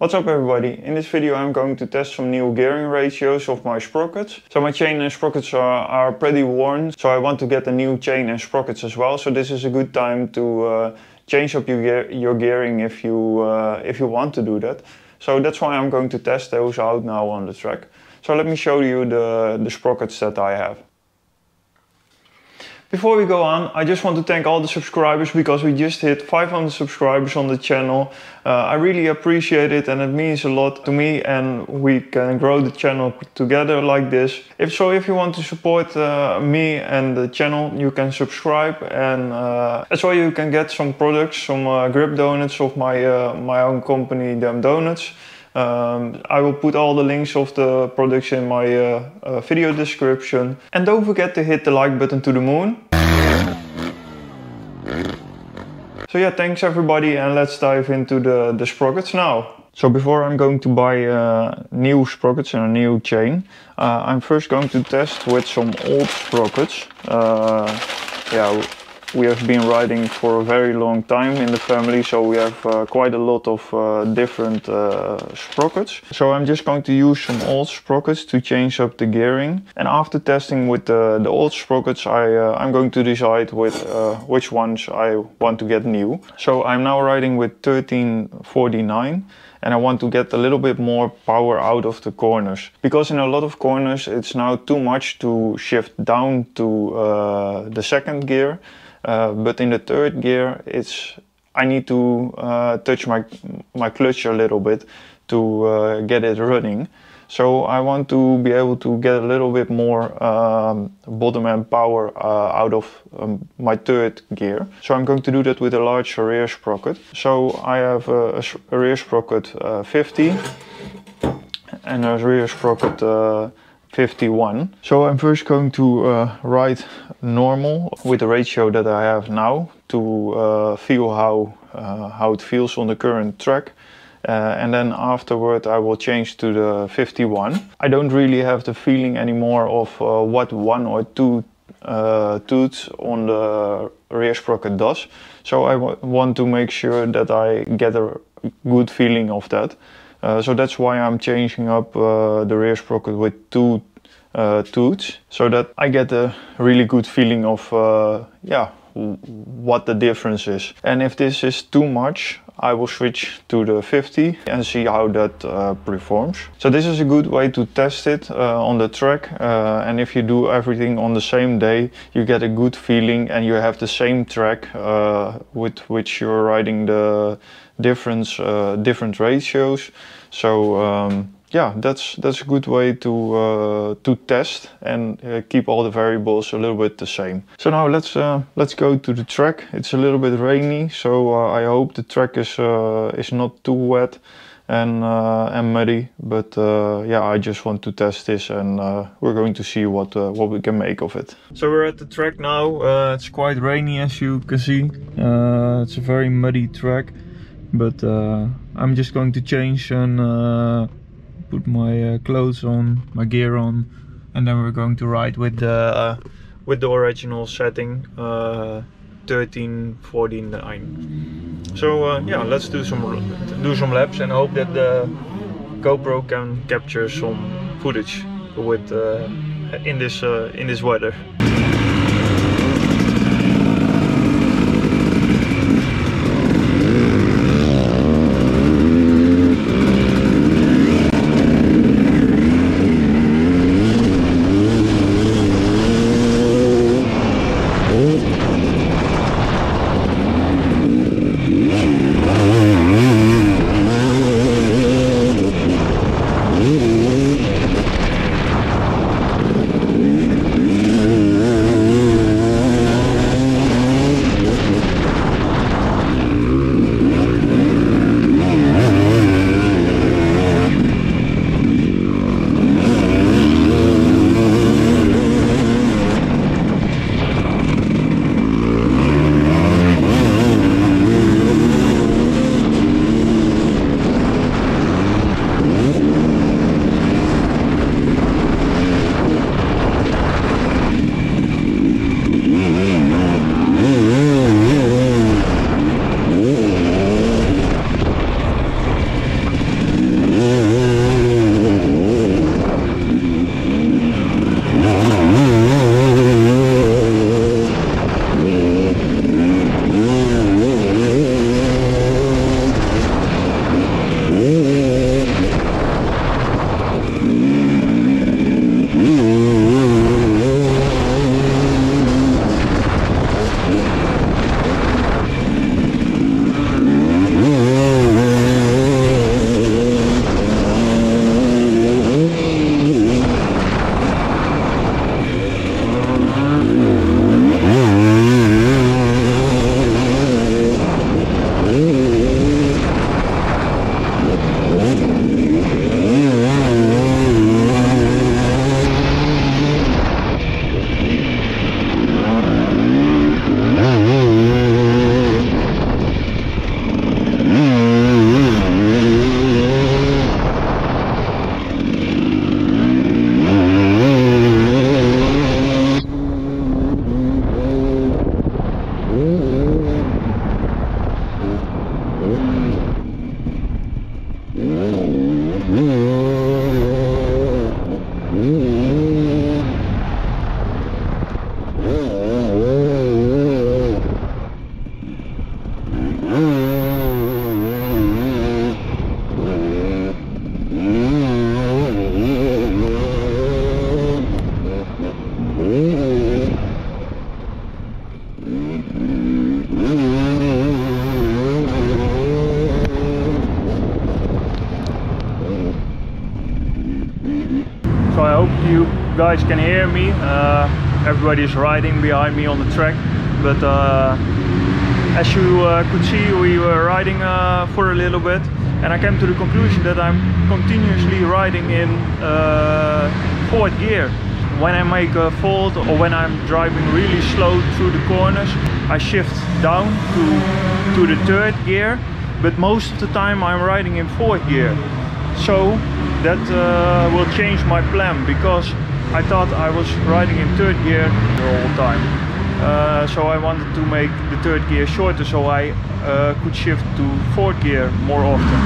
What's up everybody, in this video I'm going to test some new gearing ratios of my sprockets. So my chain and sprockets are pretty worn, so I want to get a new chain and sprockets as well. So this is a good time to change up your gearing if you want to do that. So that's why I'm going to test those out now on the track. So let me show you the sprockets that I have. Before we go on, I just want to thank all the subscribers because we just hit 500 subscribers on the channel. I really appreciate it and it means a lot to me, and we can grow the channel together like this. If you want to support me and the channel, you can subscribe, and that's why you can get some products, some grip donuts of my own company DemDonuts. I will put all the links of the products in my video description. And don't forget to hit the like button to the moon. So yeah, thanks everybody, and let's dive into the sprockets now. So before I'm going to buy new sprockets and a new chain, I'm first going to test with some old sprockets. Yeah, we have been riding for a very long time in the family, so we have quite a lot of different sprockets. So I'm just going to use some old sprockets to change up the gearing. And after testing with the old sprockets, I'm going to decide with which ones I want to get new. So I'm now riding with 1349. And I want to get a little bit more power out of the corners. Because in a lot of corners it's now too much to shift down to the second gear. But in the third gear I need to touch my clutch a little bit to get it running. So I want to be able to get a little bit more bottom end power out of my third gear. So I'm going to do that with a large rear sprocket. So I have a rear sprocket 50 and a rear sprocket 51. So I'm first going to ride normal with the ratio that I have now to feel how it feels on the current track. And then afterward I will change to the 51. I don't really have the feeling anymore of what one or two tooths on the rear sprocket does. So I want to make sure that I get a good feeling of that. So that's why I'm changing up the rear sprocket with two tooths, so that I get a really good feeling of yeah, what the difference is. And if this is too much, I will switch to the 50 and see how that performs. So this is a good way to test it on the track, and if you do everything on the same day, you get a good feeling and you have the same track with which you're riding the different ratios. So yeah, that's a good way to test and keep all the variables a little bit the same. So now let's go to the track. It's a little bit rainy, so I hope the track is not too wet and muddy. But yeah, I just want to test this, and we're going to see what we can make of it. So we're at the track now. It's quite rainy, as you can see. It's a very muddy track, but I'm just going to change and put my clothes on, my gear on, and then we're going to ride with the original setting 1349. So yeah, let's do some laps and hope that the GoPro can capture some footage with in this weather. So I hope you guys can hear me. Everybody is riding behind me on the track, but as you could see, we were riding for a little bit, and I came to the conclusion that I'm continuously riding in fourth gear. When I make a fault or when I'm driving really slow through the corners, I shift down to the third gear, but most of the time I'm riding in fourth gear. So that will change my plan, because I thought I was riding in third gear the whole time. So I wanted to make the third gear shorter, so I could shift to fourth gear more often.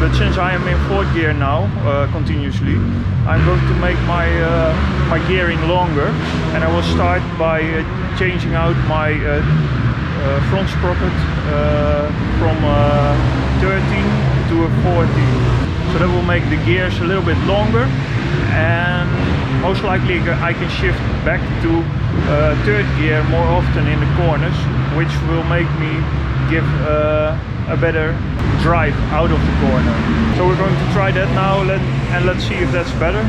But since I am in fourth gear now, continuously, I'm going to make my gearing longer, and I will start by changing out my front sprocket from 13 to a 14. So that will make the gears a little bit longer, and most likely I can shift back to third gear more often in the corners, which will make me give a better drive out of the corner. So we're going to try that now, and let's see if that's better.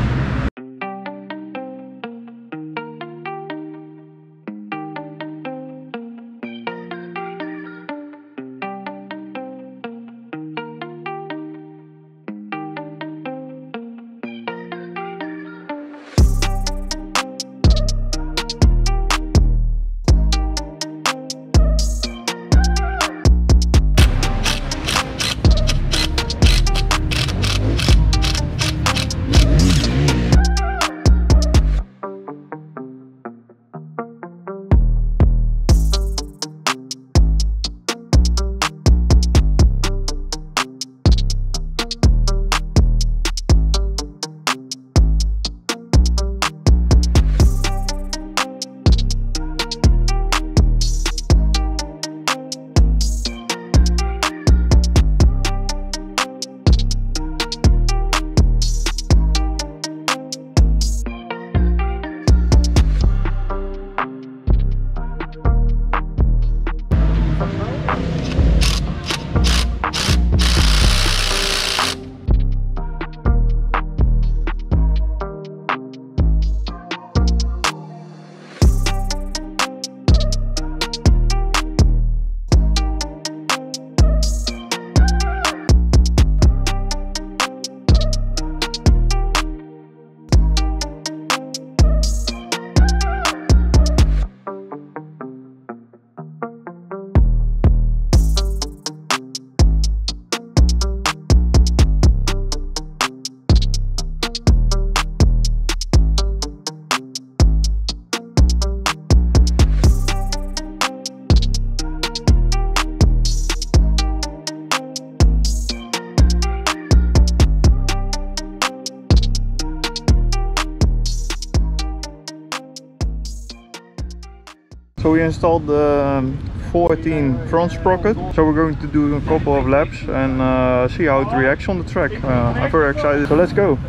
So we installed the 14 front sprocket. So we're going to do a couple of laps and see how it reacts on the track. I'm very excited, so let's go.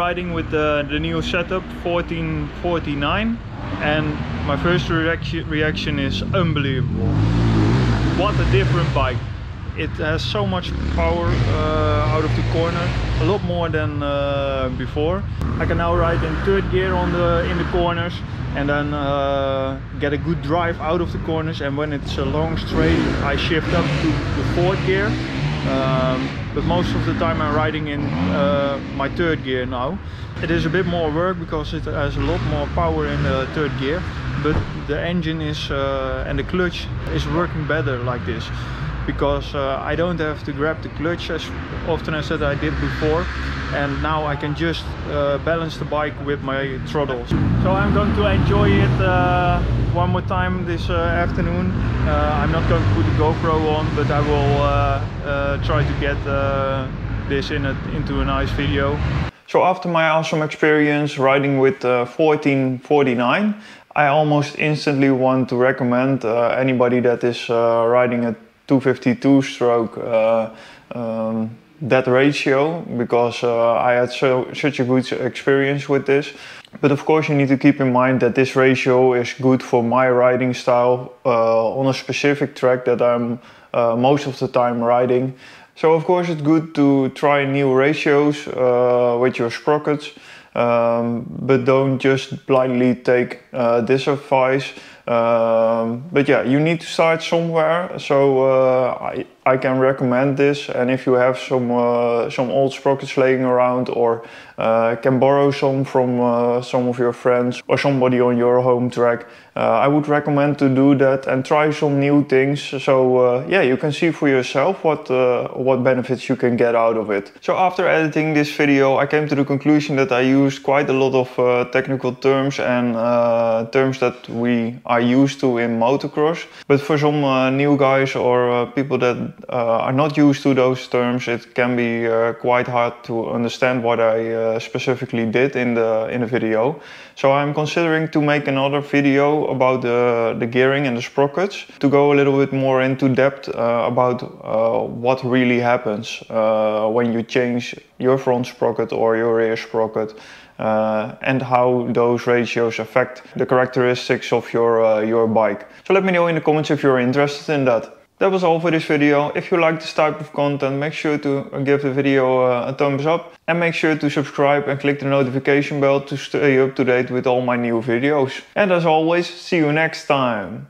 riding with the new setup 1449, and my first reaction is unbelievable. What a different bike. It has so much power out of the corner, a lot more than before. I can now ride in third gear in the corners, and then get a good drive out of the corners, and when it's a long straight I shift up to the fourth gear. But most of the time I'm riding in my third gear now. It is a bit more work because it has a lot more power in the third gear, but the engine is and the clutch is working better like this, because I don't have to grab the clutch as often as that I did before, and now I can just balance the bike with my throttles. So I'm going to enjoy it one more time this afternoon. I'm not going to put the GoPro on, but I will try to get this into a nice video. So after my awesome experience riding with 1449, I almost instantly want to recommend anybody that is riding a 252 stroke that ratio, because I had such a good experience with this. But of course you need to keep in mind that this ratio is good for my riding style on a specific track that I'm most of the time riding. So of course it's good to try new ratios with your sprockets, but don't just blindly take this advice. But yeah, you need to start somewhere, so I can recommend this. And if you have some old sprockets laying around, or can borrow some from some of your friends or somebody on your home track, I would recommend to do that and try some new things. So yeah, you can see for yourself what benefits you can get out of it. So after editing this video, I came to the conclusion that I used quite a lot of technical terms and terms that we are used to in motocross. But for some new guys or people that are not used to those terms, it can be quite hard to understand what I specifically did in the video. So I'm considering to make another video about the gearing and the sprockets, to go a little bit more into depth about what really happens when you change your front sprocket or your rear sprocket, and how those ratios affect the characteristics of your bike. So let me know in the comments if you're interested in that. That was all for this video. If you like this type of content, make sure to give the video a thumbs up, and make sure to subscribe and click the notification bell to stay up to date with all my new videos. And as always, see you next time.